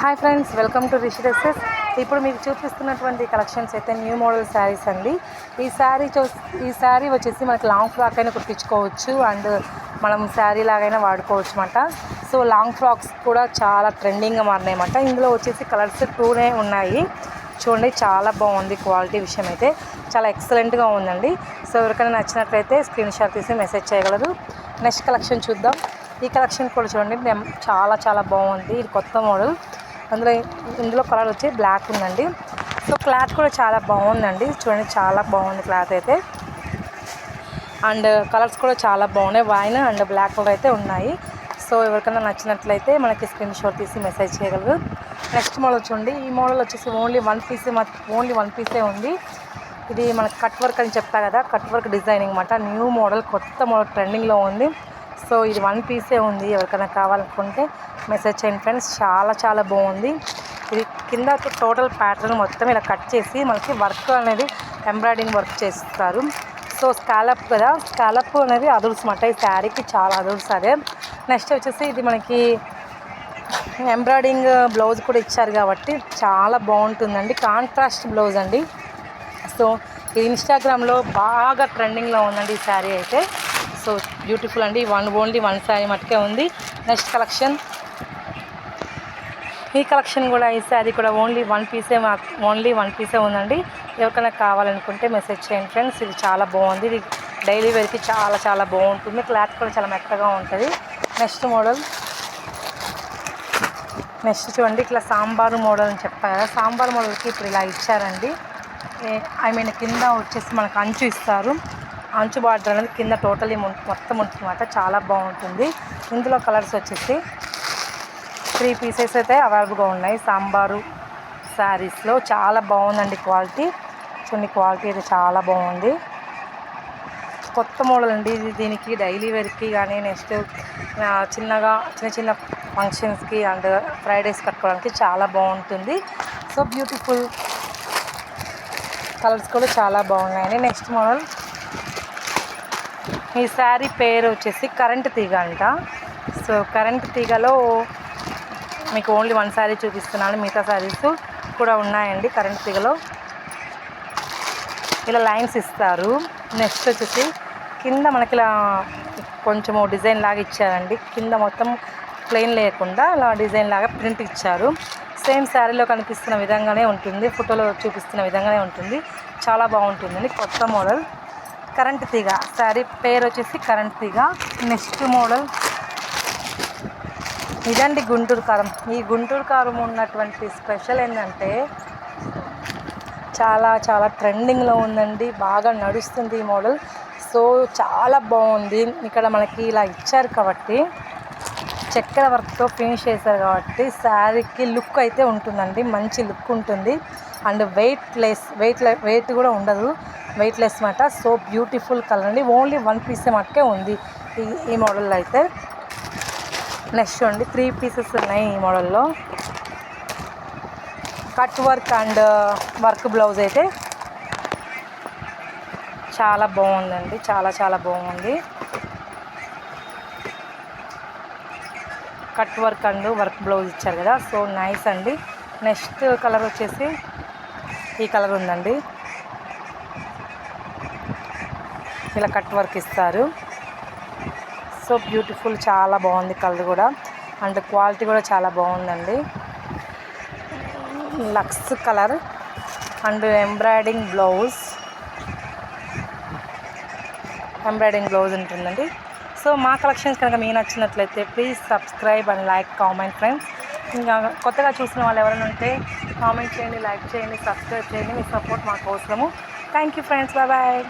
Hi friends, welcome to Rishi dresses. ఇప్పుడు మీకు చూపిస్తున్నటువంటి కలెక్షన్స్ అయితే న్యూ మోడల్ శారీస్ అండి. ఈ శారీ వచ్చేసి మనకి లాంగ్ ఫ్రాక్ అయినా కుట్టించుకోవచ్చు అండ్ మనం శారీ లాగైనా వాడుకోవచ్చు అన్నమాట. సో లాంగ్ ఫ్రాక్స్ కూడా చాలా ట్రెండింగ్గా మారినాయి అన్నమాట. ఇందులో వచ్చేసి కలర్స్ 2 ఉన్నాయి. చూడండి, చాలా బాగుంది. క్వాలిటీ విషయం అయితే చాలా ఎక్సలెంట్గా ఉందండి. సో ఎవరికైనా నచ్చినట్లయితే స్క్రీన్ షాట్ తీసి మెసేజ్ చేయగలరు. నెక్స్ట్ కలెక్షన్ చూద్దాం. ఈ కలెక్షన్ కూడా చూడండి, చాలా బాగుంది. ఇది కొత్త మోడల్. ఇందులో కలర్ వచ్చి బ్లాక్ ఉందండి. సో క్లాత్ కూడా చాలా బాగుందండి. చూడండి, చాలా బాగుంది క్లాత్ అయితే. అండ్ కలర్స్ కూడా చాలా బాగున్నాయి. వైన్ అండ్ బ్లాక్ కలర్ అయితే ఉన్నాయి. సో ఎవరికైనా నచ్చినట్లయితే మనకి స్క్రీన్ షాట్ తీసి మెసేజ్ చేయగలరు. నెక్స్ట్ మోడల్ చూడండి. ఈ మోడల్ వచ్చేసి ఓన్లీ వన్ పీసే ఉంది. ఇది మనకి కట్ వర్క్ అని చెప్తా కదా, కట్ వర్క్ డిజైనింగ్ అన్నమాట. న్యూ మోడల్, కొత్త మోడల్, ట్రెండింగ్లో ఉంది. సో ఇది 1 పీసే ఉంది. ఎవరికైనా కావాలనుకుంటే మెసేజ్ చేయండి ఫ్రెండ్స్. చాలా బాగుంది. ఇది కింద టోటల్ ప్యాటర్న్ మొత్తం ఇలా కట్ చేసి మనకి వర్క్ అనేది ఎంబ్రాయిడింగ్ వర్క్ చేస్తారు. సో స్కాలప్ కదా, స్కాలప్ అనేది అదుర్స్ అన్నమాట. ఈ శారీకి చాలా అదుర్స్ అదే. నెక్స్ట్ వచ్చేసి ఇది మనకి ఎంబ్రాయిడింగ్ బ్లౌజ్ కూడా ఇచ్చారు కాబట్టి చాలా బాగుంటుందండి. కాంట్రాస్ట్ బ్లౌజ్ అండి. సో ఇది ఇన్స్టాగ్రామ్లో బాగా ట్రెండింగ్లో ఉందండి ఈ శారీ అయితే. సో బ్యూటిఫుల్ అండి. ఓన్లీ వన్ శారీ మటుకే ఉంది. Next collection. ఈ కలెక్షన్ కూడా, ఈ శారీ కూడా ఓన్లీ వన్ పీసే ఉందండి. ఎవరికైనా కావాలనుకుంటే మెసేజ్ చేయండి ఫ్రెండ్స్. ఇది చాలా బాగుంది. ఇది డైలీ వేర్కి చాలా బాగుంటుంది. క్లాత్ కూడా చాలా మెత్తగా ఉంటుంది. Next model. నెక్స్ట్ చూడండి, ఇట్లా సాంబారు మోడల్ అని చెప్తా కదా, సాంబార్ మోడల్కి ఇప్పుడు ఇలా ఇచ్చారండి. కింద వచ్చేసి మనకు అంచు ఇస్తారు. అంచు బార్డర్ అనేది కింద టోటలీ మొత్తం ఉంటుందన్నమాట. చాలా బాగుంటుంది. ఇందులో కలర్స్ వచ్చేసి 3 పీసెస్ అయితే అవైలబుల్గా ఉన్నాయి. సాంబారు శారీస్లో చాలా బాగుందండి క్వాలిటీ. చూడండి, క్వాలిటీ అయితే చాలా బాగుంది. కొత్త మోడల్ అండి. దీనికి డైలీ వేర్కి కానీ, నెక్స్ట్ చిన్న ఫంక్షన్స్కి అండ్ ఫ్రైడేస్ కట్టుకోవడానికి చాలా బాగుంటుంది. So beautiful. కలర్స్ కూడా చాలా బాగున్నాయండి. Next model. ఈ శారీ పేరు వచ్చేసి కరెంట్ తీగ అంట. సో కరెంట్ తీగలో మీకు ఓన్లీ 1 శారీ చూపిస్తున్నాను. మిగతా శారీస్ కూడా ఉన్నాయండి. కరెంట్ తీగలో ఇలా లైన్స్ ఇస్తారు. నెక్స్ట్ వచ్చేసి కింద మనకి ఇలా కొంచెము డిజైన్ లాగా ఇచ్చారండి. కింద మొత్తం ప్లెయిన్ లేకుండా ఇలా డిజైన్ లాగా ప్రింట్ ఇచ్చారు. సేమ్ శారీలో కనిపిస్తున్న విధంగానే ఉంటుంది. ఫోటోలో చూపిస్తున్న విధంగానే ఉంటుంది. చాలా బాగుంటుందండి. కొత్త మోడల్ కరెంట్ తీగ. శారీ పేరు వచ్చేసి కరెంట్ తీగ. నెక్స్ట్ మోడల్ ఇదండి, గుంటూరు కారం. ఈ గుంటూరు కారం ఉన్నటువంటి స్పెషల్ ఏంటంటే చాలా ట్రెండింగ్లో ఉందండి. బాగా నడుస్తుంది ఈ మోడల్. సో చాలా బాగుంది. ఇక్కడ మనకి ఇలా ఇచ్చారు కాబట్టి, చక్కెర వర్క్తో ఫినిష్ చేశారు కాబట్టి శారీకి లుక్ అయితే ఉంటుందండి. మంచి లుక్ ఉంటుంది. అండ్ వెయిట్ కూడా ఉండదు. వెయిట్లెస్ మాట. సో బ్యూటిఫుల్ కలర్ అండి. ఓన్లీ 1 పీసే మటుకే ఉంది ఈ మోడల్లో అయితే. నెక్స్ట్ చూడండి, 3 పీసెస్ ఉన్నాయి ఈ మోడల్లో. Cut work and work blouse అయితే చాలా బాగుందండి. చాలా బాగుంది. Cut work and work blouse ఇచ్చారు కదా, సో నైస్ అండి. నెక్స్ట్ కలర్ వచ్చేసి ఈ కలర్ ఉందండి. ఇలా కట్ వర్క్ ఇస్తారు. సో బ్యూటిఫుల్, చాలా బాగుంది కలర్ కూడా. అండ్ క్వాలిటీ కూడా చాలా బాగుందండి. Lux colour and embroidering blouse ఉంటుందండి. సో మా కలెక్షన్స్ కనుక మీకు నచ్చినట్లయితే please subscribe and like, comment friends. ఇంకా కొత్తగా చూసిన వాళ్ళు ఎవరైనా ఉంటే కామెంట్ చేయండి, లైక్ చేయండి, సబ్స్క్రైబ్ చేయండి. మీ సపోర్ట్ మాకు అవసరము. Thank you friends. బాయ్.